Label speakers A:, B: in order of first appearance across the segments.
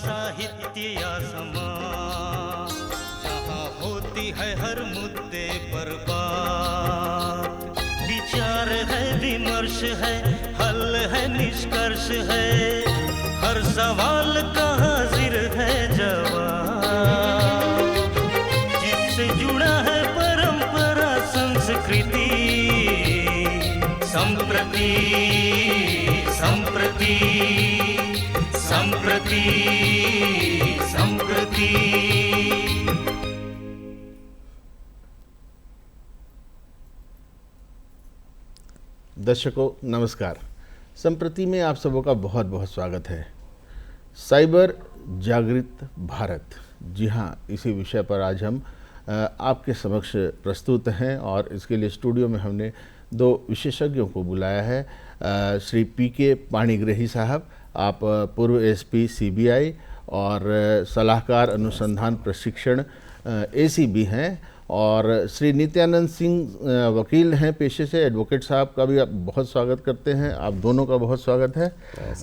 A: साहित्य या समाज, जहाँ होती है हर मुद्दे पर बात, विचार है, विमर्श है, हल है, निष्कर्ष है, हर सवाल का हाजिर है जवाब, जिससे जुड़ा है परंपरा संस्कृति, संप्रति संप्रति संप्रति संप्रति।
B: दर्शकों नमस्कार। संप्रति में आप सबों का बहुत बहुत स्वागत है। साइबर जागृत भारत, जी हाँ, इसी विषय पर आज हम आपके समक्ष प्रस्तुत हैं और इसके लिए स्टूडियो में हमने दो विशेषज्ञों को बुलाया है। श्री पीके पाणिग्राही साहब, आप पूर्व एसपी सीबीआई और सलाहकार अनुसंधान प्रशिक्षण एसीबी हैं, और श्री नित्यानंद सिंह वकील हैं पेशे से। एडवोकेट साहब का भी आप बहुत स्वागत करते हैं। आप दोनों का बहुत स्वागत है।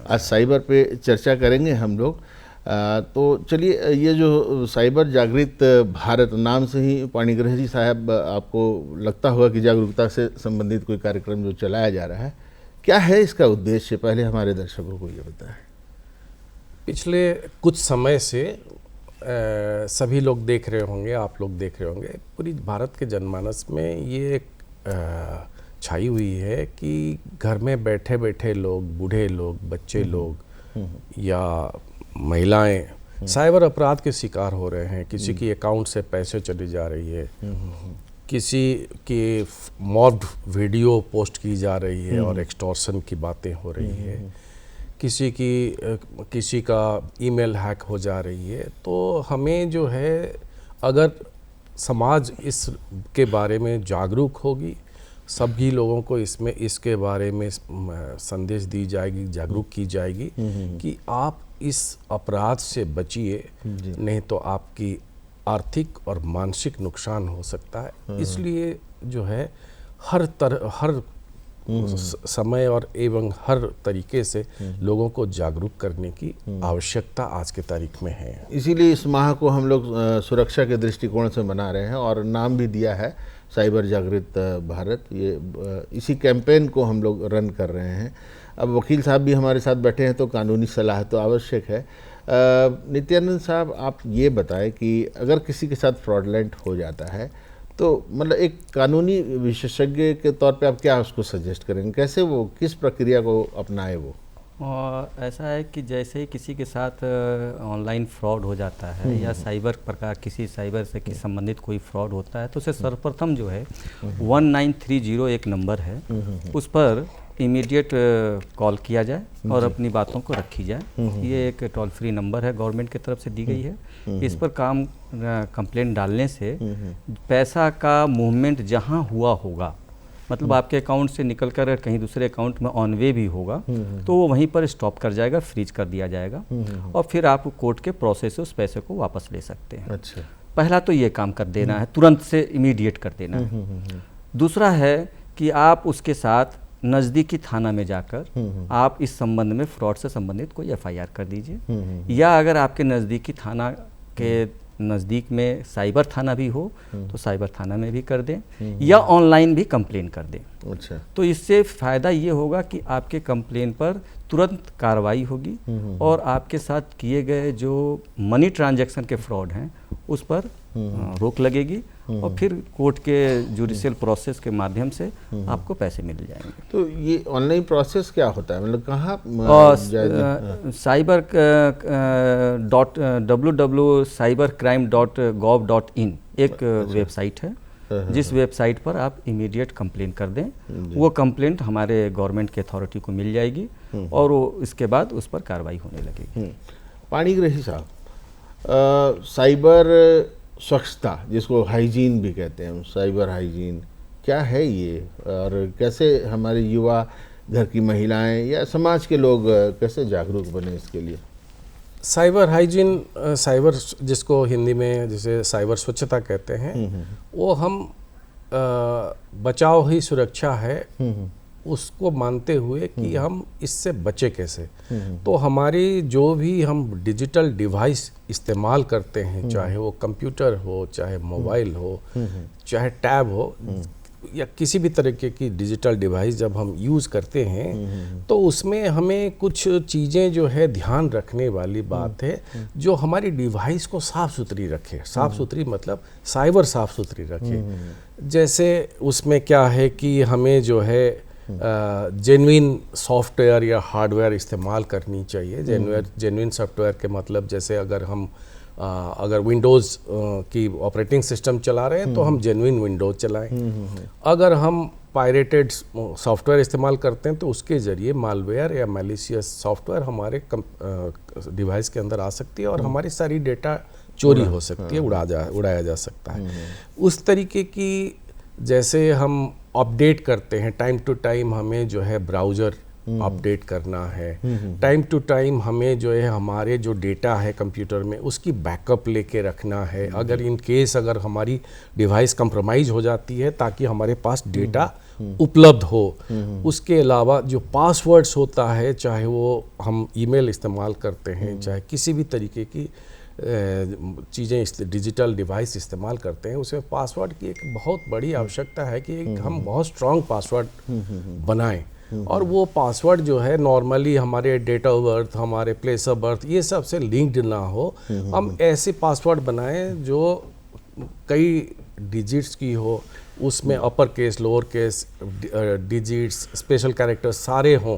B: आज साइबर पे चर्चा करेंगे हम लोग। तो चलिए, ये जो साइबर जागृत भारत नाम से ही पाणिग्राही जी साहब, आपको लगता होगा कि जागरूकता से संबंधित कोई कार्यक्रम जो चलाया जा रहा है, क्या है इसका उद्देश्य? पहले हमारे दर्शकों को ये बताएं।
C: पिछले कुछ समय से सभी लोग देख रहे होंगे, आप लोग देख रहे होंगे, पूरी भारत के जनमानस में ये एक छाई हुई है कि घर में बैठे बैठे लोग, बूढ़े लोग, बच्चे लोग या महिलाएं साइबर अपराध के शिकार हो रहे हैं। किसी की अकाउंट से पैसे चली जा रही है, किसी की मॉब्ड वीडियो पोस्ट की जा रही है और एक्सटॉर्शन की बातें हो रही है, किसी का ईमेल हैक हो जा रही है। तो हमें जो है, अगर समाज इस के बारे में जागरूक होगी, सभी लोगों को इसके बारे में संदेश दी जाएगी, जागरूक की जाएगी कि आप इस अपराध से बचिए, नहीं तो आपकी आर्थिक और मानसिक नुकसान हो सकता है। इसलिए जो है हर समय और एवं हर तरीके से लोगों को जागरूक करने की आवश्यकता आज के तारीख में है।
B: इसीलिए इस माह को हम लोग सुरक्षा के दृष्टिकोण से मना रहे हैं और नाम भी दिया है साइबर जागृत भारत। ये इसी कैंपेन को हम लोग रन कर रहे हैं। अब वकील साहब भी हमारे साथ बैठे हैं, तो कानूनी सलाह तो आवश्यक है। नित्यानंद साहब, आप ये बताएं कि अगर किसी के साथ फ्रॉडलेंट हो जाता है, तो मतलब एक कानूनी विशेषज्ञ के तौर पे आप क्या उसको सजेस्ट करेंगे? कैसे वो, किस प्रक्रिया को अपनाए वो?
D: ऐसा है कि जैसे ही किसी के साथ ऑनलाइन फ्रॉड हो जाता है या साइबर प्रकार किसी साइबर से संबंधित कोई फ्रॉड होता है, तो उसे सर्वप्रथम जो है 1930 एक नंबर है, उस पर इमीडिएट कॉल किया जाए और अपनी बातों को रखी जाए। ये एक टोल फ्री नंबर है, गवर्नमेंट की तरफ से दी गई है। इस पर कंप्लेंट डालने से पैसा का मूवमेंट जहां हुआ होगा, मतलब आपके अकाउंट से निकलकर कहीं दूसरे अकाउंट में ऑन वे भी होगा, तो वो वहीं पर स्टॉप कर जाएगा, फ्रीज कर दिया जाएगा और फिर आप कोर्ट के प्रोसेस से उस पैसे को वापस ले सकते हैं।
B: अच्छा,
D: पहला तो ये काम कर देना है, तुरंत से इमीडिएट कर देना है। दूसरा है कि आप उसके साथ नज़दीकी थाना में जाकर आप इस संबंध में फ्रॉड से संबंधित कोई एफआईआर कर दीजिए, या अगर आपके नज़दीकी थाना के नज़दीक में साइबर थाना भी हो तो साइबर थाना में भी कर दें, या ऑनलाइन भी कंप्लेन कर दें।
B: अच्छा,
D: तो इससे फ़ायदा ये होगा कि आपके कंप्लेन पर तुरंत कार्रवाई होगी और आपके साथ किए गए जो मनी ट्रांजैक्शन के फ्रॉड हैं उस पर रोक लगेगी और फिर कोर्ट के जुडिशियल प्रोसेस के माध्यम से आपको पैसे मिल जाएंगे।
B: तो ये ऑनलाइन प्रोसेस क्या होता है, मतलब कहाँ?
D: साइबर www.cybercrime.gov.in एक वेबसाइट है, जिस वेबसाइट पर आप इमीडिएट कंप्लेंट कर दें, वो कंप्लेंट हमारे गवर्नमेंट के अथॉरिटी को मिल जाएगी और वो इसके बाद उस पर कार्रवाई होने लगेगी।
B: पाणिग्राही साहब, साइबर स्वच्छता, जिसको हाइजीन भी कहते हैं, साइबर हाइजीन क्या है ये, और कैसे हमारे युवा, घर की महिलाएं या समाज के लोग कैसे जागरूक बने इसके लिए?
C: साइबर हाइजीन, साइबर जिसको हिंदी में जैसे साइबर स्वच्छता कहते हैं, वो हम बचाव ही सुरक्षा है उसको मानते हुए कि हम इससे बचे कैसे। तो हमारी जो भी हम डिजिटल डिवाइस इस्तेमाल करते हैं, चाहे वो कंप्यूटर हो, चाहे मोबाइल हो, चाहे टैब हो, या किसी भी तरीके की डिजिटल डिवाइस जब हम यूज़ करते हैं तो उसमें हमें कुछ चीज़ें जो है ध्यान रखने वाली बात है, जो हमारी डिवाइस को साफ़ सुथरी रखे। साफ़ सुथरी मतलब साइबर साफ़ सुथरी रखे। जैसे उसमें क्या है कि हमें जो है जेन्युइन सॉफ्टवेयर या हार्डवेयर इस्तेमाल करनी चाहिए। जेन्युइन सॉफ्टवेयर के मतलब जैसे अगर विंडोज़ की ऑपरेटिंग सिस्टम चला रहे हैं तो हम जेन्युइन विंडोज़ चलाएं। अगर हम पायरेटेड सॉफ्टवेयर इस्तेमाल करते हैं तो उसके ज़रिए मालवेयर या मैलिशियस सॉफ्टवेयर हमारे डिवाइस के अंदर आ सकती है और हमारी सारी डेटा चोरी हो सकती है, उड़ाया जा सकता है। उस तरीके की जैसे हम अपडेट करते हैं, टाइम टू टाइम हमें जो है ब्राउज़र अपडेट करना है, टाइम टू टाइम हमें जो है हमारे जो डेटा है कंप्यूटर में उसकी बैकअप लेके रखना है, अगर इन केस अगर हमारी डिवाइस कंप्रोमाइज हो जाती है ताकि हमारे पास डेटा उपलब्ध हो। उसके अलावा जो पासवर्ड्स होता है, चाहे वो हम ईमेल इस्तेमाल करते हैं, चाहे किसी भी तरीके की चीज़ें डिजिटल डिवाइस इस्तेमाल करते हैं, उसमें पासवर्ड की एक बहुत बड़ी आवश्यकता है कि हम बहुत स्ट्रॉन्ग पासवर्ड बनाएं। और वो पासवर्ड जो है नॉर्मली हमारे डेट ऑफ बर्थ, हमारे प्लेस ऑफ बर्थ, ये सब से लिंक्ड ना हो। हम ऐसे पासवर्ड बनाएं जो कई डिजिट्स की हो, उसमें upper case, lower case, digits, special characters सारे हों।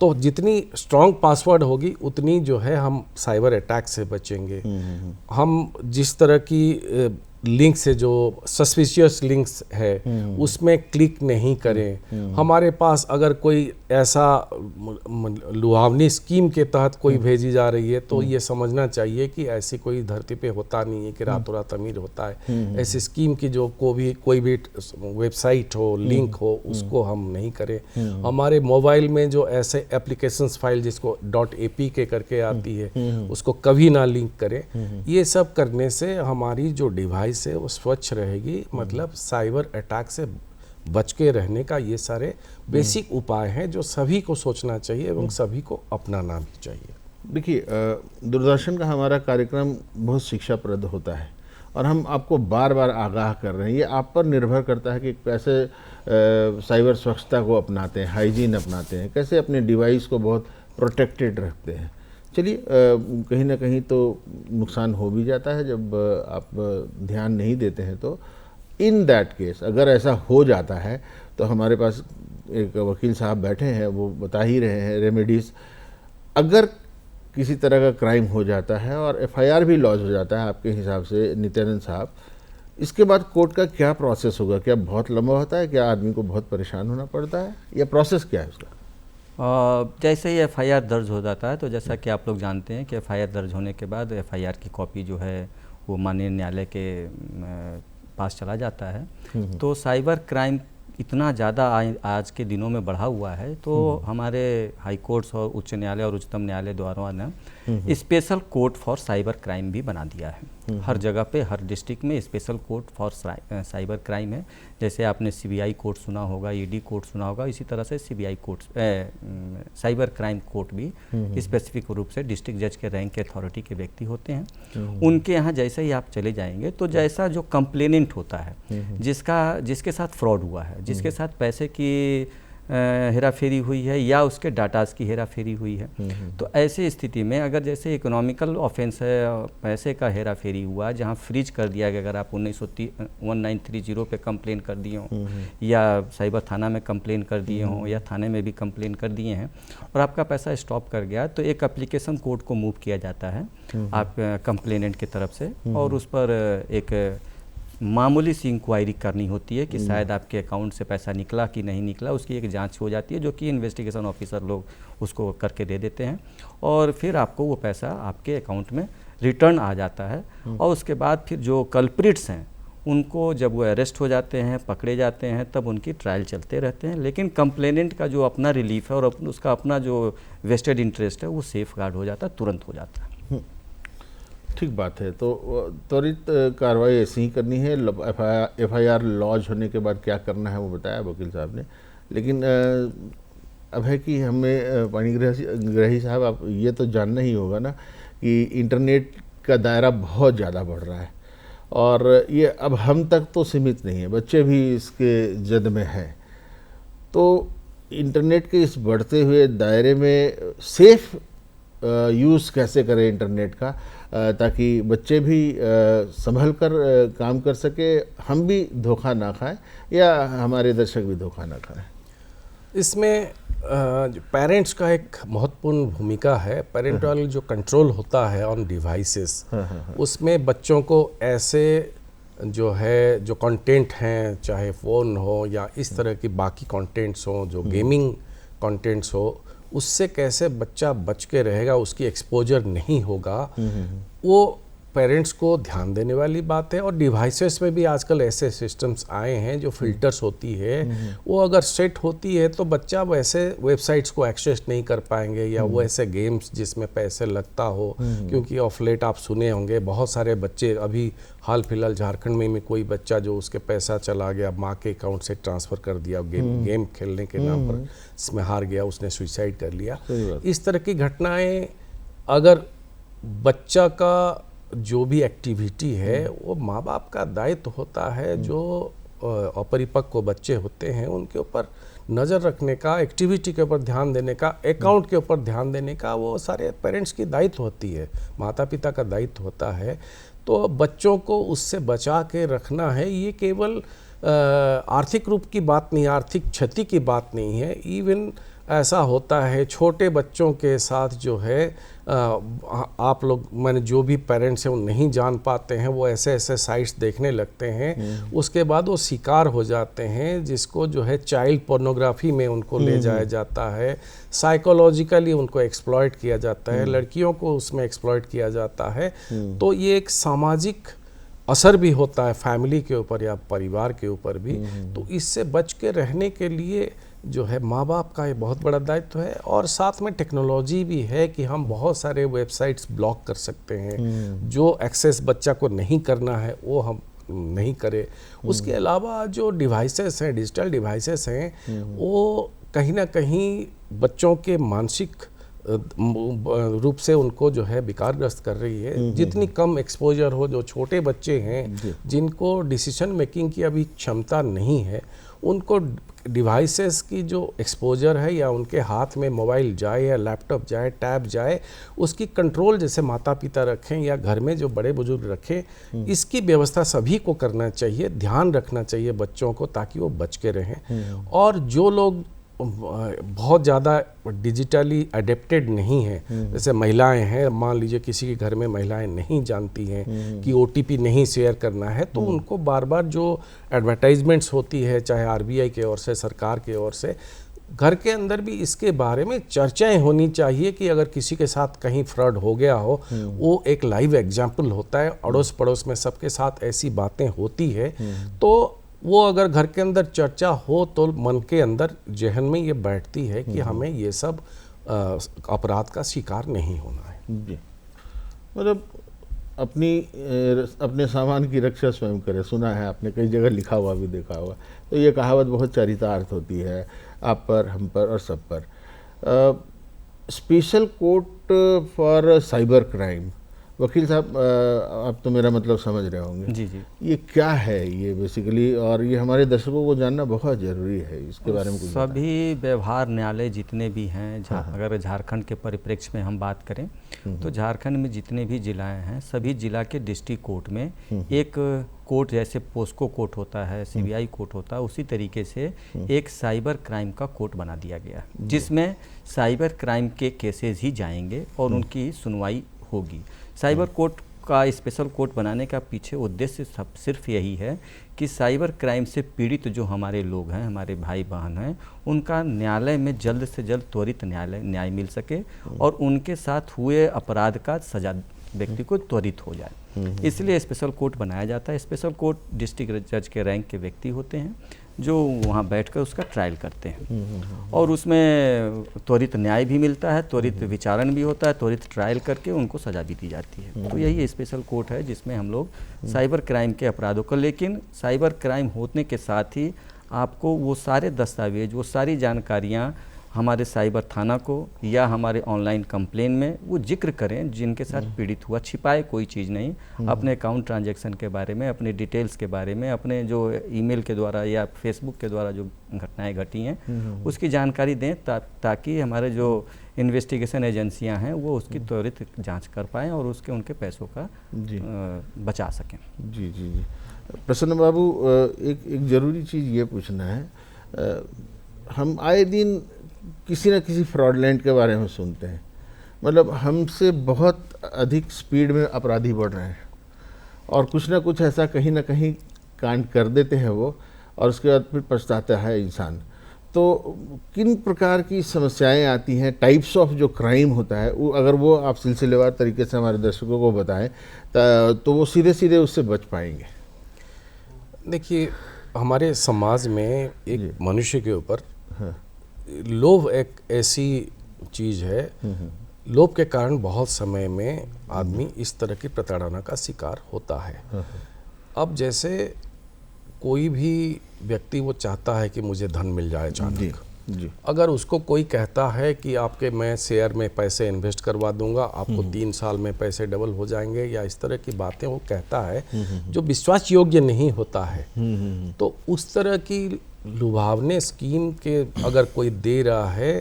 C: तो जितनी स्ट्रॉन्ग पासवर्ड होगी उतनी जो है हम साइबर अटैक से बचेंगे। हम जिस तरह की लिंक से जो सस्पिशियस लिंक्स है उसमें क्लिक नहीं करें। हमारे पास अगर कोई ऐसा लुभावनी स्कीम के तहत कोई भेजी जा रही है तो ये समझना चाहिए कि ऐसी कोई धरती पे होता नहीं है कि रातों रात अमीर होता है। ऐसी स्कीम की जो कोई भी वेबसाइट हो, लिंक हो, उसको हम नहीं करें। हमारे मोबाइल में जो ऐसे एप्लीकेशंस फाइल जिसको .apk करके आती है उसको कभी ना लिंक करें। ये सब करने से हमारी जो डिवाइस से वो स्वच्छ रहेगी। मतलब साइबर अटैक से बच के रहने का ये सारे बेसिक उपाय हैं जो सभी को सोचना चाहिए एवं सभी को अपनाना भी चाहिए।
B: देखिए, दूरदर्शन का हमारा कार्यक्रम बहुत शिक्षाप्रद होता है और हम आपको बार बार आगाह कर रहे हैं। ये आप पर निर्भर करता है कि कैसे साइबर स्वच्छता को अपनाते हैं, हाइजीन अपनाते हैं, कैसे अपने डिवाइस को बहुत प्रोटेक्टेड रखते हैं। चलिए, कहीं ना कहीं तो नुकसान हो भी जाता है जब आप ध्यान नहीं देते हैं। तो इन दैट केस अगर ऐसा हो जाता है तो हमारे पास एक वकील साहब बैठे हैं, वो बता ही रहे हैं रेमेडीज़। अगर किसी तरह का क्राइम हो जाता है और FIR भी लॉन्च हो जाता है आपके हिसाब से नित्यानंद साहब, इसके बाद कोर्ट का क्या प्रोसेस होगा? क्या बहुत लंबा होता है? क्या आदमी को बहुत परेशान होना पड़ता है, या प्रोसेस क्या है उसका?
D: जैसे ही FIR दर्ज हो जाता है तो जैसा कि आप लोग जानते हैं कि FIR दर्ज होने के बाद FIR की कॉपी जो है वो माननीय न्यायालय के पास चला जाता है। तो साइबर क्राइम इतना ज़्यादा आज के दिनों में बढ़ा हुआ है, तो हमारे हाई कोर्ट्स और उच्च न्यायालय और उच्चतम न्यायालय द्वारा ने special court for cyber crime भी बना दिया है। हर जगह पे, हर डिस्ट्रिक्ट में special court for cyber crime है। जैसे आपने CBI कोर्ट सुना होगा, ED कोर्ट सुना होगा, इसी तरह से CBI court, cyber crime court भी स्पेसिफिक रूप से डिस्ट्रिक्ट जज के रैंक के अथॉरिटी के व्यक्ति होते हैं। उनके यहाँ जैसे ही आप चले जाएंगे तो जैसा जो कंप्लेनेंट होता है, जिसके साथ फ्रॉड हुआ है, जिसके साथ पैसे की हेराफेरी हुई है या उसके डाटास की हेराफेरी हुई है, तो ऐसी स्थिति में अगर जैसे इकोनॉमिकल ऑफेंस है, पैसे का हेराफेरी हुआ, जहां फ्रीज कर दिया गया, अगर आप 1930 पे कंप्लेन कर दिए हों या साइबर थाना में कंप्लेन कर दिए हों या थाने में भी कंप्लेन कर दिए हैं और आपका पैसा स्टॉप कर गया, तो एक एप्लीकेशन कोर्ट को मूव किया जाता है आप कंप्लेनेंट की तरफ से, और उस पर एक मामूली सी इंक्वायरी करनी होती है कि शायद आपके अकाउंट से पैसा निकला कि नहीं निकला, उसकी एक जांच हो जाती है जो कि इन्वेस्टिगेशन ऑफिसर लोग उसको करके दे देते हैं और फिर आपको वो पैसा आपके अकाउंट में रिटर्न आ जाता है। और उसके बाद फिर जो कल्प्रिट्स हैं उनको जब वो अरेस्ट हो जाते हैं, पकड़े जाते हैं, तब उनकी ट्रायल चलते रहते हैं। लेकिन कंप्लेनेंट का जो अपना रिलीफ है और उसका अपना जो वेस्टेड इंटरेस्ट है वो सेफ गार्ड हो जाता है, तुरंत हो जाता है।
B: ठीक बात है। तो त्वरित कार्रवाई ऐसी ही करनी है। FIR लॉन्च होने के बाद क्या करना है वो बताया वकील साहब ने, लेकिन अब है कि हमें पाणिग्राही साहब, आप ये तो जानना ही होगा ना कि इंटरनेट का दायरा बहुत ज़्यादा बढ़ रहा है और ये अब हम तक तो सीमित नहीं है, बच्चे भी इसके जद में हैं। तो इंटरनेट के इस बढ़ते हुए दायरे में सेफ यूज़ कैसे करें इंटरनेट का, ताकि बच्चे भी संभल कर काम कर सके, हम भी धोखा ना खाएं या हमारे दर्शक भी धोखा ना खाएं।
C: इसमें पेरेंट्स का एक महत्वपूर्ण भूमिका है। पेरेंटल जो कंट्रोल होता है ऑन डिवाइसेस, उसमें बच्चों को ऐसे जो कंटेंट हैं, चाहे फ़ोन हो या इस तरह की बाकी कंटेंट्स हो, जो गेमिंग कंटेंट्स हो, उससे कैसे बच्चा बच के रहेगा, उसकी एक्सपोजर नहीं होगा, वो पेरेंट्स को ध्यान देने वाली बात है। और डिवाइसेस में भी आजकल ऐसे सिस्टम्स आए हैं जो फिल्टर्स होती है, वो अगर सेट होती है तो बच्चा वैसे वेबसाइट्स को एक्सेस नहीं कर पाएंगे या वो ऐसे गेम्स जिसमें पैसे लगता हो, क्योंकि ऑफ लेट आप सुने होंगे बहुत सारे बच्चे, अभी हाल फिलहाल झारखंड में कोई बच्चा जो उसके पैसा चला गया, माँ के अकाउंट से ट्रांसफ़र कर दिया गेम खेलने के नाम पर, इसमें हार गया, उसने सुसाइड कर लिया। इस तरह की घटनाएं, अगर बच्चा का जो भी एक्टिविटी है वो माँ बाप का दायित्व होता है, जो अपरिपक्व बच्चे होते हैं उनके ऊपर नज़र रखने का, एक्टिविटी के ऊपर ध्यान देने का, अकाउंट के ऊपर ध्यान देने का, वो सारे पेरेंट्स की दायित्व होती है, माता पिता का दायित्व होता है। तो बच्चों को उससे बचा के रखना है। ये केवल आर्थिक रूप की बात नहीं, आर्थिक क्षति की बात नहीं है। इवन ऐसा होता है छोटे बच्चों के साथ जो है, आप लोग, मैंने जो भी पेरेंट्स हैं वो नहीं जान पाते हैं, वो ऐसे ऐसे साइट्स देखने लगते हैं, उसके बाद वो शिकार हो जाते हैं, जिसको जो है चाइल्ड पोर्नोग्राफी में उनको ले जाया जाता है, साइकोलॉजिकली उनको एक्सप्लॉइट किया जाता है, लड़कियों को उसमें एक्सप्लॉइट किया जाता है। तो ये एक सामाजिक असर भी होता है फैमिली के ऊपर या परिवार के ऊपर भी। तो इससे बच के रहने के लिए जो है माँ बाप का ये बहुत बड़ा दायित्व है। और साथ में टेक्नोलॉजी भी है कि हम बहुत सारे वेबसाइट्स ब्लॉक कर सकते हैं, जो एक्सेस बच्चा को नहीं करना है वो हम नहीं करें। उसके अलावा जो डिवाइसेस हैं, डिजिटल डिवाइसेस हैं, वो कहीं ना कहीं बच्चों के मानसिक रूप से उनको जो है विकारग्रस्त कर रही है। जितनी कम एक्सपोजर हो, जो छोटे बच्चे हैं जिनको डिसीजन मेकिंग की अभी क्षमता नहीं है, उनको डिवाइसेस की जो एक्सपोजर है, या उनके हाथ में मोबाइल जाए या लैपटॉप जाए, टैब जाए, उसकी कंट्रोल जैसे माता पिता रखें या घर में जो बड़े बुजुर्ग रखें, इसकी व्यवस्था सभी को करना चाहिए, ध्यान रखना चाहिए बच्चों को, ताकि वो बच के रहें। और जो लोग बहुत ज़्यादा डिजिटली अडेप्टेड नहीं हैं, जैसे महिलाएं हैं, मान लीजिए किसी के घर में महिलाएं नहीं जानती हैं कि OTP नहीं शेयर करना है, तो उनको बार बार जो एडवर्टाइजमेंट्स होती है, चाहे RBI की ओर से, सरकार की ओर से, घर के अंदर भी इसके बारे में चर्चाएं होनी चाहिए कि अगर किसी के साथ कहीं फ्रॉड हो गया हो, वो एक लाइव एग्जाम्पल होता है, अड़ोस पड़ोस में सबके साथ ऐसी बातें होती है, तो वो अगर घर के अंदर चर्चा हो तो मन के अंदर, जहन में ये बैठती है कि हमें ये सब अपराध का शिकार नहीं होना है।
B: जी, मतलब अपने सामान की रक्षा स्वयं करें, सुना है आपने, कई जगह लिखा हुआ भी देखा हुआ। तो ये कहावत बहुत चरितार्थ होती है, आप पर, हम पर और सब पर। Special court for cyber crime, वकील साहब आप तो मेरा मतलब समझ रहे होंगे।
D: जी जी।
B: ये क्या है ये बेसिकली, और ये हमारे दर्शकों को जानना बहुत ज़रूरी है, इसके बारे में कुछ
D: सभी व्यवहार न्यायालय जितने भी हैं, अगर झारखंड के परिप्रेक्ष्य में हम बात करें तो झारखंड में जितने भी जिलाएं हैं, सभी जिला के डिस्ट्रिक्ट कोर्ट में एक कोर्ट, जैसे पोस्को कोर्ट होता है, CBI कोर्ट होता है, उसी तरीके से एक साइबर क्राइम का कोर्ट बना दिया गया, जिसमें साइबर क्राइम के केसेस ही जाएंगे और उनकी सुनवाई होगी। साइबर कोर्ट का स्पेशल कोर्ट बनाने का पीछे उद्देश्य सिर्फ यही है कि साइबर क्राइम से पीड़ित जो हमारे लोग हैं, हमारे भाई बहन हैं, उनका न्यायालय में जल्द से जल्द त्वरित न्याय मिल सके और उनके साथ हुए अपराध का सजा व्यक्ति को त्वरित हो जाए। इसलिए स्पेशल कोर्ट बनाया जाता है। स्पेशल कोर्ट डिस्ट्रिक्ट जज के रैंक के व्यक्ति होते हैं जो वहाँ बैठकर उसका ट्रायल करते हैं और उसमें त्वरित न्याय भी मिलता है, त्वरित विचारण भी होता है, त्वरित ट्रायल करके उनको सज़ा भी दी जाती है। तो यही स्पेशल कोर्ट है जिसमें हम लोग साइबर क्राइम के अपराधों को, लेकिन साइबर क्राइम होने के साथ ही आपको वो सारे दस्तावेज, वो सारी जानकारियाँ हमारे साइबर थाना को या हमारे ऑनलाइन कंप्लेन में वो जिक्र करें जिनके साथ पीड़ित हुआ। छिपाए कोई चीज़ नहीं, अपने अकाउंट ट्रांजैक्शन के बारे में, अपने डिटेल्स के बारे में, अपने जो ईमेल के द्वारा या फेसबुक के द्वारा जो घटनाएं घटी हैं उसकी जानकारी दें, ताकि हमारे जो इन्वेस्टिगेशन एजेंसियां हैं वो उसकी त्वरित जांच कर पाएँ और उसके उनके पैसों का बचा सकें।
B: जी जी जी। प्रसन्न बाबू, एक ज़रूरी चीज़ ये पूछना है, हम आए दिन किसी न किसी फ्रॉडलैंड के बारे में सुनते हैं। मतलब हमसे बहुत अधिक स्पीड में अपराधी बढ़ रहे हैं और कुछ ना कुछ ऐसा कहीं ना कहीं कांड कर देते हैं वो, और उसके बाद फिर पछताता है इंसान। तो किन प्रकार की समस्याएं आती हैं, टाइप्स ऑफ जो क्राइम होता है, वो अगर वो आप सिलसिलेवार तरीके से हमारे दर्शकों को बताएं तो वो सीधे सीधे उससे बच पाएंगे।
C: देखिए, हमारे समाज में एक मनुष्य के ऊपर लोभ एक ऐसी चीज़ है, लोभ के कारण बहुत समय में आदमी इस तरह की प्रताड़ना का शिकार होता है। अब जैसे कोई भी व्यक्ति वो चाहता है कि मुझे धन मिल जाए अचानक, अगर उसको कोई कहता है कि आपके मैं शेयर में पैसे इन्वेस्ट करवा दूंगा, आपको 3 साल में पैसे डबल हो जाएंगे, या इस तरह की बातें वो कहता है जो विश्वास योग्य नहीं होता है, तो उस तरह की लुभावने स्कीम के अगर कोई दे रहा है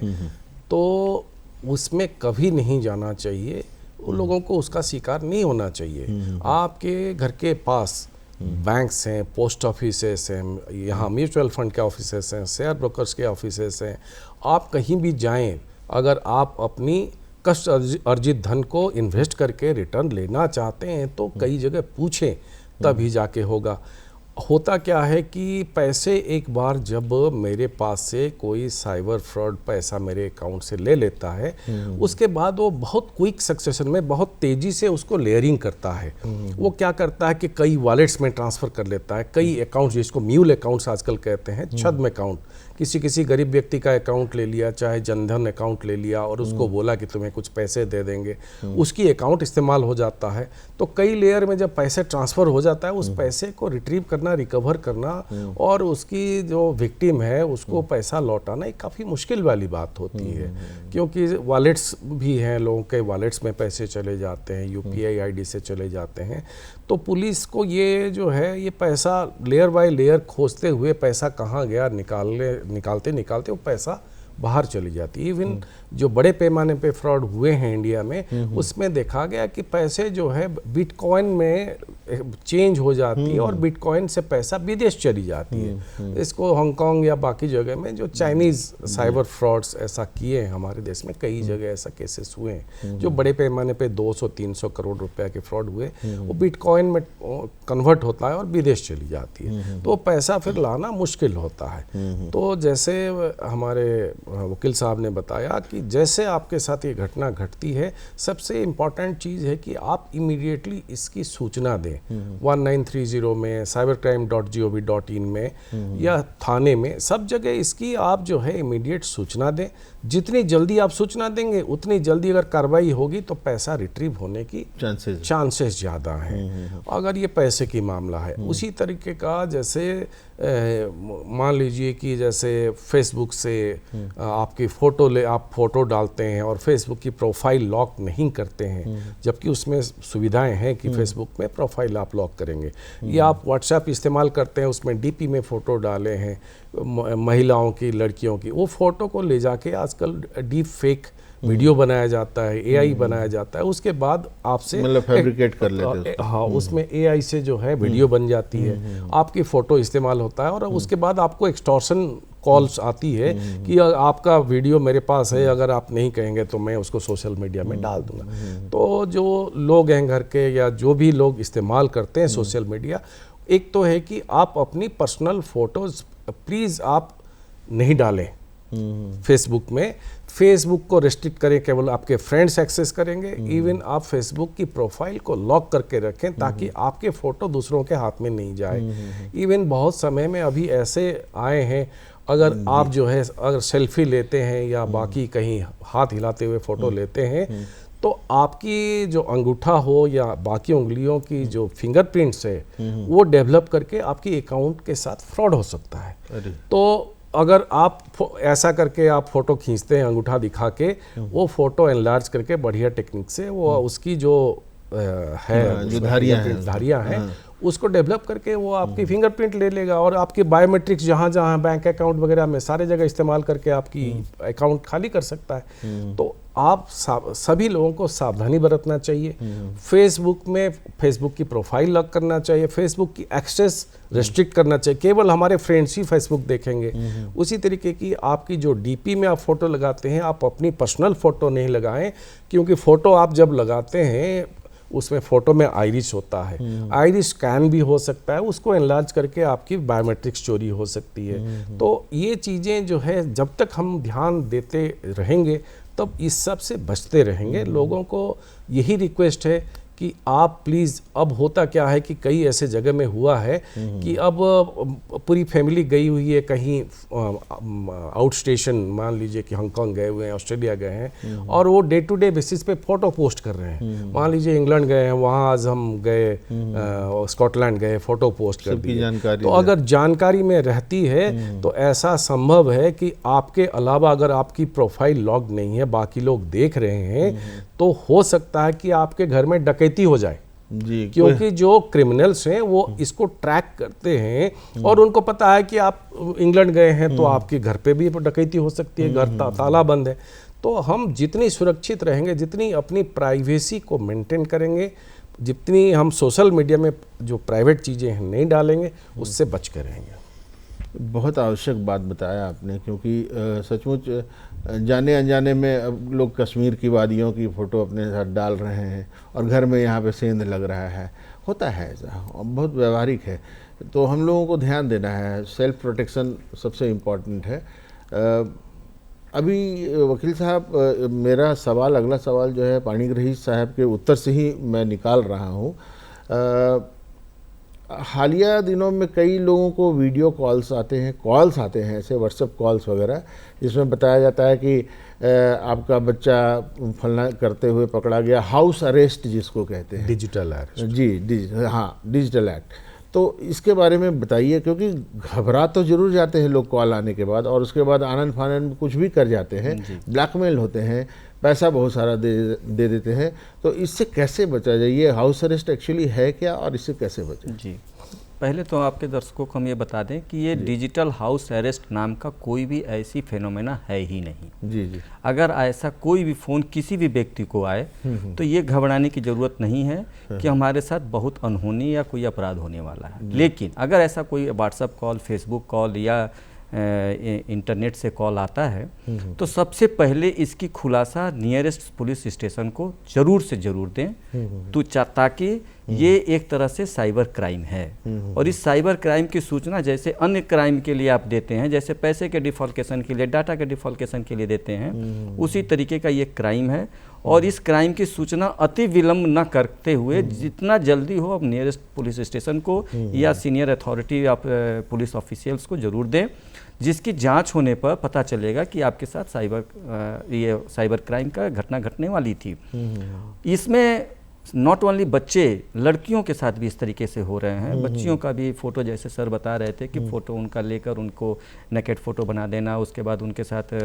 C: तो उसमें कभी नहीं जाना चाहिए। उन लोगों को उसका शिकार नहीं होना चाहिए। आपके घर के पास बैंक्स हैं, पोस्ट ऑफिसेस हैं, यहाँ म्यूचुअल फंड के ऑफिसेस हैं, शेयर ब्रोकर्स के ऑफिसेस हैं। आप कहीं भी जाएं, अगर आप अपनी कष्ट अर्जित धन को इन्वेस्ट करके रिटर्न लेना चाहते हैं तो कई जगह पूछें, तभी जाके होगा। होता क्या है कि पैसे एक बार जब मेरे पास से कोई साइबर फ्रॉड पैसा मेरे अकाउंट से ले लेता है, उसके बाद वो बहुत क्विक सक्सेशन में बहुत तेज़ी से उसको लेयरिंग करता है। वो क्या करता है कि कई वॉलेट्स में ट्रांसफ़र कर लेता है, कई अकाउंट्स, जिसको म्यूल अकाउंट्स आजकल कहते हैं, छद्म अकाउंट, किसी गरीब व्यक्ति का अकाउंट ले लिया, चाहे जनधन अकाउंट ले लिया, और उसको बोला कि तुम्हें कुछ पैसे दे देंगे, उसकी अकाउंट इस्तेमाल हो जाता है। तो कई लेयर में जब पैसे ट्रांसफ़र हो जाता है, उस पैसे को रिट्रीव करना, रिकवर करना और उसकी जो विक्टिम है उसको पैसा लौटाना एक काफ़ी मुश्किल वाली बात होती है, क्योंकि वॉलेट्स भी हैं, लोगों के वॉलेट्स में पैसे चले जाते हैं, UPI ID से चले जाते हैं। तो पुलिस को ये जो है, ये पैसा लेयर बाय लेयर खोजते हुए पैसा कहाँ गया निकालते वो पैसा बाहर चली जाती है। इवन जो बड़े पैमाने पे फ्रॉड हुए हैं इंडिया में, उसमें देखा गया कि पैसे जो है बिटकॉइन में चेंज हो जाती है और बिटकॉइन से पैसा विदेश चली जाती है। इसको हांगकांग या बाकी जगह में जो चाइनीज़ साइबर फ्रॉड्स ऐसा किए हैं, हमारे देश में कई जगह ऐसा केसेस हुए हैं, जो बड़े पैमाने पे 200-300 करोड़ रुपए के फ्रॉड हुए, वो बिटकॉइन में कन्वर्ट होता है और विदेश चली जाती है, तो पैसा फिर लाना मुश्किल होता है। तो जैसे हमारे वकील साहब ने बताया कि जैसे आपके साथ ये घटना घटती है, सबसे इम्पॉर्टेंट चीज़ है कि आप इमीडिएटली इसकी सूचना दें 1930 में, cybercrime.gov.in में या थाने में, सब जगह इसकी आप जो है इमीडिएट सूचना दें। जितनी जल्दी आप सूचना देंगे उतनी जल्दी अगर कार्रवाई होगी तो पैसा रिट्रीव होने की चांसेस ज़्यादा हैं, अगर ये पैसे की मामला है। उसी तरीके का जैसे मान लीजिए कि जैसे फेसबुक से आपकी आप फ़ोटो डालते हैं और फेसबुक की प्रोफाइल लॉक नहीं करते हैं, जबकि उसमें सुविधाएं हैं कि फेसबुक में प्रोफाइल आप लॉक करेंगे, या आप व्हाट्सएप इस्तेमाल करते हैं, उसमें DP में फ़ोटो डाले हैं महिलाओं की, लड़कियों की, वो फ़ोटो को ले जाके आजकल डीप फेक वीडियो बनाया जाता है, AI बनाया जाता है, उसके बाद आपसे
B: मतलब फैब्रिकेट कर लेते हैं।
C: हाँ, उसमें AI से जो है वीडियो बन जाती है, आपकी फ़ोटो इस्तेमाल होता है और उसके बाद आपको एक्सटॉर्शन कॉल्स आती है कि आपका वीडियो मेरे पास है, अगर आप नहीं कहेंगे तो मैं उसको सोशल मीडिया में डाल दूंगा। तो जो लोग हैं घर के या जो भी लोग इस्तेमाल करते हैं सोशल मीडिया, एक तो है कि आप अपनी पर्सनल फ़ोटोज़ प्लीज़ आप नहीं डालें फेसबुक में। फेसबुक को रेस्ट्रिक्ट करें, केवल आपके फ्रेंड्स एक्सेस करेंगे। इवन आप फेसबुक की प्रोफाइल को लॉक करके रखें ताकि आपके फ़ोटो दूसरों के हाथ में नहीं जाए। इवन बहुत समय में अभी ऐसे आए हैं, अगर आप जो है अगर सेल्फी लेते हैं या बाकी कहीं हाथ हिलाते हुए फ़ोटो लेते हैं, तो आपकी जो अंगूठा हो या बाकी उंगलियों की जो फिंगरप्रिंट्स है वो डेवलप करके आपकी अकाउंट के साथ फ्रॉड हो सकता है।
B: अरे
C: तो अगर आप ऐसा करके आप फोटो खींचते हैं अंगूठा दिखा के, वो फोटो एनलार्ज करके बढ़िया टेक्निक से वो उसकी जो है
B: जो धारियां हैं
C: उसको डेवलप करके वो आपकी फिंगरप्रिंट ले लेगा और आपके बायोमेट्रिक्स जहाँ जहाँ बैंक अकाउंट वगैरह में सारे जगह इस्तेमाल करके आपकी अकाउंट खाली कर सकता है। तो आप सभी लोगों को सावधानी बरतना चाहिए। फेसबुक की प्रोफाइल लॉक करना चाहिए, फेसबुक की एक्सेस रेस्ट्रिक्ट करना चाहिए, केवल हमारे फ्रेंड्स ही फेसबुक देखेंगे। उसी तरीके की आपकी जो डीपी में आप फोटो लगाते हैं, आप अपनी पर्सनल फोटो नहीं लगाएं, क्योंकि फोटो आप जब लगाते हैं उसमें फ़ोटो में आइरिस होता है, आइरिस स्कैन भी हो सकता है, उसको एनलार्ज करके आपकी बायोमेट्रिक्स चोरी हो सकती है। तो ये चीज़ें जो है जब तक हम ध्यान देते रहेंगे तब इस सब से बचते रहेंगे। लोगों को यही रिक्वेस्ट है कि आप प्लीज़, अब होता क्या है कि कई ऐसे जगह में हुआ है कि अब पूरी फैमिली गई हुई है कहीं आउट स्टेशन, मान लीजिए कि हांगकांग गए हुए हैं, ऑस्ट्रेलिया गए हैं, और वो डे टू डे बेसिस पे फ़ोटो पोस्ट कर रहे हैं। मान लीजिए इंग्लैंड गए हैं, वहाँ आज हम गए, स्कॉटलैंड गए, फ़ोटो पोस्ट कर दी। तो अगर जानकारी में रहती है तो ऐसा संभव है कि आपके अलावा अगर आपकी प्रोफाइल लॉग नहीं है, बाकी लोग देख रहे हैं, तो हो सकता है कि आपके घर में डकैती हो जाए
B: जी,
C: क्योंकि जो क्रिमिनल्स हैं वो इसको ट्रैक करते हैं और उनको पता है कि आप इंग्लैंड गए हैं तो आपके घर पे भी डकैती हो सकती है, घर ताला बंद है। तो हम जितनी सुरक्षित रहेंगे, जितनी अपनी प्राइवेसी को मेंटेन करेंगे, जितनी हम सोशल मीडिया में जो प्राइवेट चीज़ें हैं नहीं डालेंगे, उससे बच कर रहेंगे।
B: बहुत आवश्यक बात बताया आपने, क्योंकि सचमुच जाने अनजाने में अब लोग कश्मीर की वादियों की फ़ोटो अपने साथ डाल रहे हैं और घर में यहाँ पे सेंध लग रहा है, होता है ऐसा, बहुत व्यवहारिक है। तो हम लोगों को ध्यान देना है, सेल्फ प्रोटेक्शन सबसे इम्पॉर्टेंट है। अभी वकील साहब, मेरा सवाल, अगला सवाल जो है पाणिग्रही साहब के उत्तर से ही मैं निकाल रहा हूँ। हालिया दिनों में कई लोगों को वीडियो कॉल्स आते हैं ऐसे व्हाट्सएप कॉल्स वगैरह, जिसमें बताया जाता है कि आपका बच्चा फलना करते हुए पकड़ा गया, हाउस अरेस्ट जिसको कहते हैं,
C: डिजिटल अरेस्ट।
B: जी, डिजिटल एक्ट। तो इसके बारे में बताइए, क्योंकि घबरा तो जरूर जाते हैं लोग कॉल आने के बाद, और उसके बाद आनन फानन में कुछ भी कर जाते हैं, ब्लैकमेल होते हैं, पैसा बहुत सारा दे देते हैं। तो इससे कैसे बचा जाए? ये हाउस अरेस्ट एक्चुअली है क्या, और इससे कैसे बचें?
D: जी, पहले तो आपके दर्शकों को हम ये बता दें कि ये डिजिटल हाउस अरेस्ट नाम का कोई भी ऐसी फेनोमेना है ही नहीं।
B: जी जी।
D: अगर ऐसा कोई भी फ़ोन किसी भी व्यक्ति को आए तो ये घबराने की ज़रूरत नहीं है कि हमारे साथ बहुत अनहोनी या कोई अपराध होने वाला है। लेकिन अगर ऐसा कोई व्हाट्सएप कॉल, फेसबुक कॉल या इंटरनेट से कॉल आता है तो सबसे पहले इसकी खुलासा नियरेस्ट पुलिस स्टेशन को ज़रूर से ज़रूर दें, तो ताकि ये एक तरह से साइबर क्राइम है। और इस साइबर क्राइम की सूचना जैसे अन्य क्राइम के लिए आप देते हैं, जैसे पैसे के डिफॉल्केशन के लिए, डाटा के डिफॉल्केशन के लिए देते हैं, उसी तरीके का ये क्राइम है। और इस क्राइम की सूचना अति विलंब न करते हुए जितना जल्दी हो आप नियरेस्ट पुलिस स्टेशन को या सीनियर अथॉरिटी आप पुलिस ऑफिशियल्स को ज़रूर दें, जिसकी जांच होने पर पता चलेगा कि आपके साथ ये साइबर क्राइम का घटना घटने वाली थी। इसमें नॉट ओनली बच्चे, लड़कियों के साथ भी इस तरीके से हो रहे हैं। बच्चियों का भी फ़ोटो, जैसे सर बता रहे थे कि फ़ोटो उनका लेकर उनको नेकेड फ़ोटो बना देना, उसके बाद उनके साथ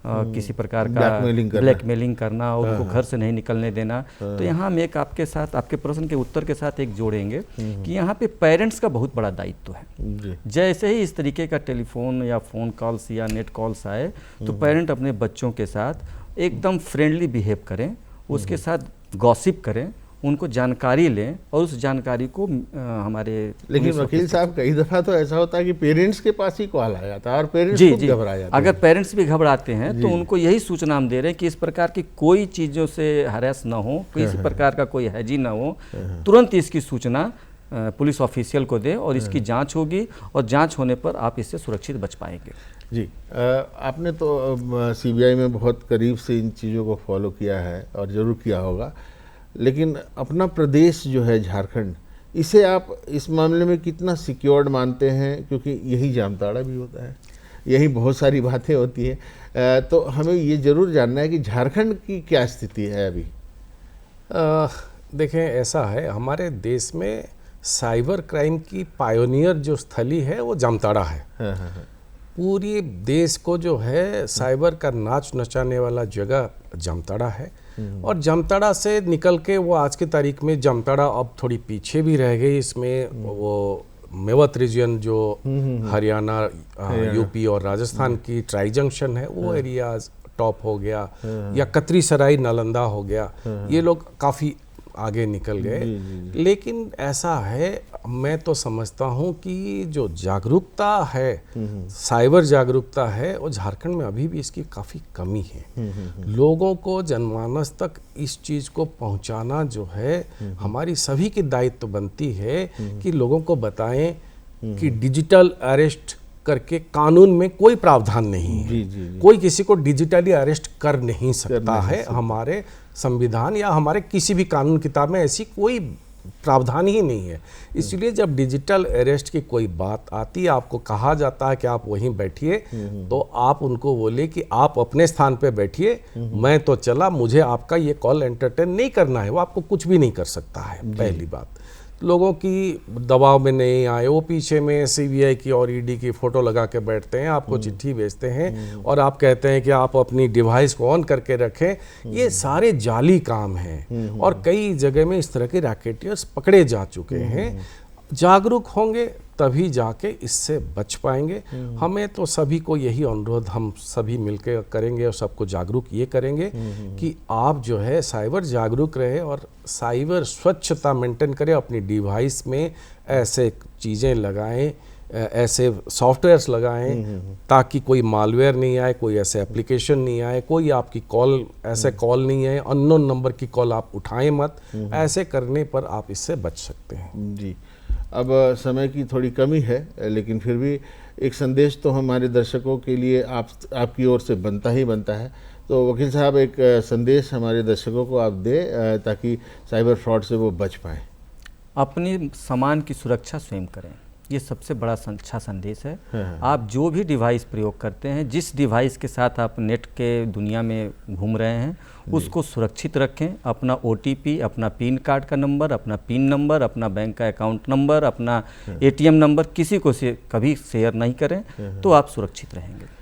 D: किसी प्रकार का ब्लैकमेलिंग करना, उनको घर से नहीं निकलने देना। तो यहाँ हम एक आपके साथ, आपके प्रश्न के उत्तर के साथ एक जोड़ेंगे कि यहाँ पे पेरेंट्स का बहुत बड़ा दायित्व है। जैसे ही इस तरीके का टेलीफोन या फ़ोन कॉल्स या नेट कॉल्स आए तो पेरेंट अपने बच्चों के साथ एकदम फ्रेंडली बिहेव करें, उसके साथ गॉसिप करें, उनको जानकारी लें और उस जानकारी को हमारे।
B: लेकिन वकील साहब, कई दफ़ा तो ऐसा होता है कि पेरेंट्स के पास ही कॉल आ जाता है और पेरेंट्स खुद घबरा जाते हैं।
D: अगर पेरेंट्स भी घबराते हैं तो उनको यही सूचना हम दे रहे हैं कि इस प्रकार की कोई चीज़ों से हरास ना हो, किसी प्रकार का कोई हैजी ना हो, तुरंत इसकी सूचना पुलिस ऑफिशियल को दें और इसकी जांच होगी, और जांच होने पर आप इससे सुरक्षित बच पाएंगे।
B: जी, आपने तो सीबीआई में बहुत करीब से इन चीज़ों को फॉलो किया है और ज़रूर किया होगा, लेकिन अपना प्रदेश जो है झारखंड, इसे आप इस मामले में कितना सिक्योर्ड मानते हैं? क्योंकि यही जामताड़ा भी होता है, यही बहुत सारी बातें होती हैं। तो हमें ये ज़रूर जानना है कि झारखंड की क्या स्थिति है अभी।
C: देखें, ऐसा है, हमारे देश में साइबर क्राइम की पायोनियर जो स्थली है वो जामताड़ा है। पूरी देश को जो है साइबर का नाच नचाने वाला जगह जामताड़ा है। और जामताड़ा से निकल के वो आज की तारीख में जामताड़ा अब थोड़ी पीछे भी रह गई। इसमें वो मेवत रीजन जो हरियाणा, यूपी और राजस्थान की ट्राई जंक्शन है, वो एरियाज टॉप हो गया, या कतरी सराई नालंदा हो गया, ये लोग काफ़ी आगे निकल गए। लेकिन ऐसा है, मैं तो समझता हूँ कि जो जागरूकता है, साइबर जागरूकता है, वो झारखंड में अभी भी इसकी काफ़ी कमी है। लोगों को जनमानस तक इस चीज़ को पहुँचाना जो है हमारी सभी की दायित्व बनती है कि लोगों को बताएं कि डिजिटल अरेस्ट करके कानून में कोई प्रावधान नहीं है। कोई किसी को डिजिटली अरेस्ट कर नहीं सकता है। हमारे संविधान या हमारे किसी भी कानून किताब में ऐसी कोई प्रावधान ही नहीं है। इसलिए जब डिजिटल अरेस्ट की कोई बात आती है, आपको कहा जाता है कि आप वहीं बैठिए, तो आप उनको बोले कि आप अपने स्थान पे बैठिए, मैं तो चला, मुझे आपका ये कॉल एंटरटेन नहीं करना है। वो आपको कुछ भी नहीं कर सकता है। पहली बात, लोगों की दबाव में नहीं आए, वो पीछे में सीबीआई की और ईडी की फ़ोटो लगा के बैठते हैं, आपको चिट्ठी भेजते हैं और आप कहते हैं कि आप अपनी डिवाइस को ऑन करके रखें। ये सारे जाली काम हैं और कई जगह में इस तरह के रैकेटियर्स पकड़े जा चुके हैं। जागरूक होंगे तभी जाके इससे बच पाएंगे। हमें तो सभी को यही अनुरोध हम सभी मिलकर करेंगे और सबको जागरूक ये करेंगे कि आप जो है साइबर जागरूक रहे और साइबर स्वच्छता मेंटेन करें। अपनी डिवाइस में ऐसे चीज़ें लगाएं, ऐसे सॉफ्टवेयर्स लगाएं ताकि कोई मालवेयर नहीं आए, कोई ऐसे एप्लीकेशन नहीं आए, कोई आपकी कॉल ऐसे कॉल नहीं आए, अननोन नंबर की कॉल आप उठाएं मत। ऐसे करने पर आप इससे बच सकते हैं।
B: जी, अब समय की थोड़ी कमी है, लेकिन फिर भी एक संदेश तो हमारे दर्शकों के लिए आपकी ओर से बनता ही बनता है। तो वकील साहब, एक संदेश हमारे दर्शकों को आप दें ताकि साइबर फ्रॉड से वो बच पाएँ।
D: अपनी सामान की सुरक्षा स्वयं करें, ये सबसे बड़ा अच्छा संदेश है। आप जो भी डिवाइस प्रयोग करते हैं, जिस डिवाइस के साथ आप नेट के दुनिया में घूम रहे हैं, उसको सुरक्षित रखें। अपना OTP, अपना पिन कार्ड का नंबर, अपना पिन नंबर, अपना बैंक का अकाउंट नंबर, अपना ATM नंबर किसी को कभी शेयर नहीं करें, तो आप सुरक्षित रहेंगे।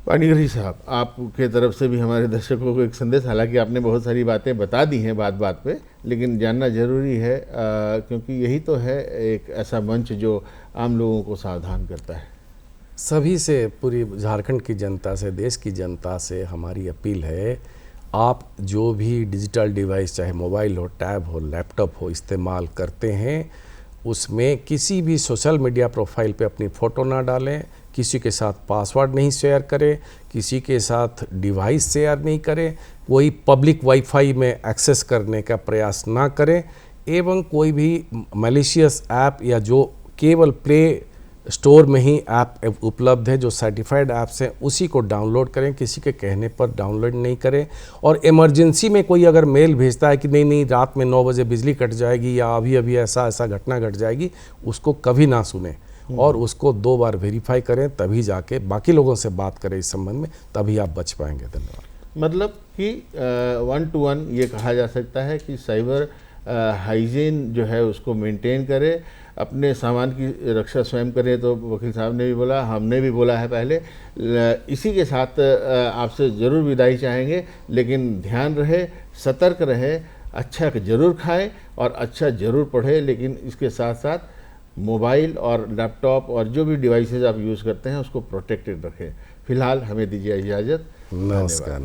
B: पानीगढ़ी साहब, आपके तरफ से भी हमारे दर्शकों को एक संदेश, हालांकि आपने बहुत सारी बातें बता दी हैं बात बात पे, लेकिन जानना जरूरी है क्योंकि यही तो है एक ऐसा मंच जो आम लोगों को सावधान करता है।
C: सभी से, पूरी झारखंड की जनता से, देश की जनता से हमारी अपील है, आप जो भी डिजिटल डिवाइस, चाहे मोबाइल हो, टैब हो, लैपटॉप हो, इस्तेमाल करते हैं, उसमें किसी भी सोशल मीडिया प्रोफाइल पे अपनी फ़ोटो ना डालें, किसी के साथ पासवर्ड नहीं शेयर करें, किसी के साथ डिवाइस शेयर नहीं करें, कोई पब्लिक वाईफाई में एक्सेस करने का प्रयास ना करें, एवं कोई भी मैलिशियस ऐप या जो केवल प्ले स्टोर में ही ऐप उपलब्ध है, जो सर्टिफाइड ऐप्स हैं, उसी को डाउनलोड करें, किसी के कहने पर डाउनलोड नहीं करें। और इमरजेंसी में कोई अगर मेल भेजता है कि नहीं रात में 9 बजे बिजली कट जाएगी या अभी अभी ऐसा घटना घट जाएगी, उसको कभी ना सुने और उसको 2 बार वेरीफाई करें, तभी जाके बाकी लोगों से बात करें इस संबंध में, तभी आप बच पाएंगे। धन्यवाद।
B: मतलब कि 1 to 1 ये कहा जा सकता है कि साइबर हाइजीन जो है उसको मेंटेन करें, अपने सामान की रक्षा स्वयं करें। तो वकील साहब ने भी बोला, हमने भी बोला है पहले। इसी के साथ आपसे ज़रूर विदाई चाहेंगे, लेकिन ध्यान रहे, सतर्क रहे, अच्छा ज़रूर खाएं और अच्छा ज़रूर पढ़ें, लेकिन इसके साथ साथ मोबाइल और लैपटॉप और जो भी डिवाइसेज आप यूज़ करते हैं उसको प्रोटेक्टेड रखें। फिलहाल हमें दीजिए इजाज़त।
C: नमस्कार।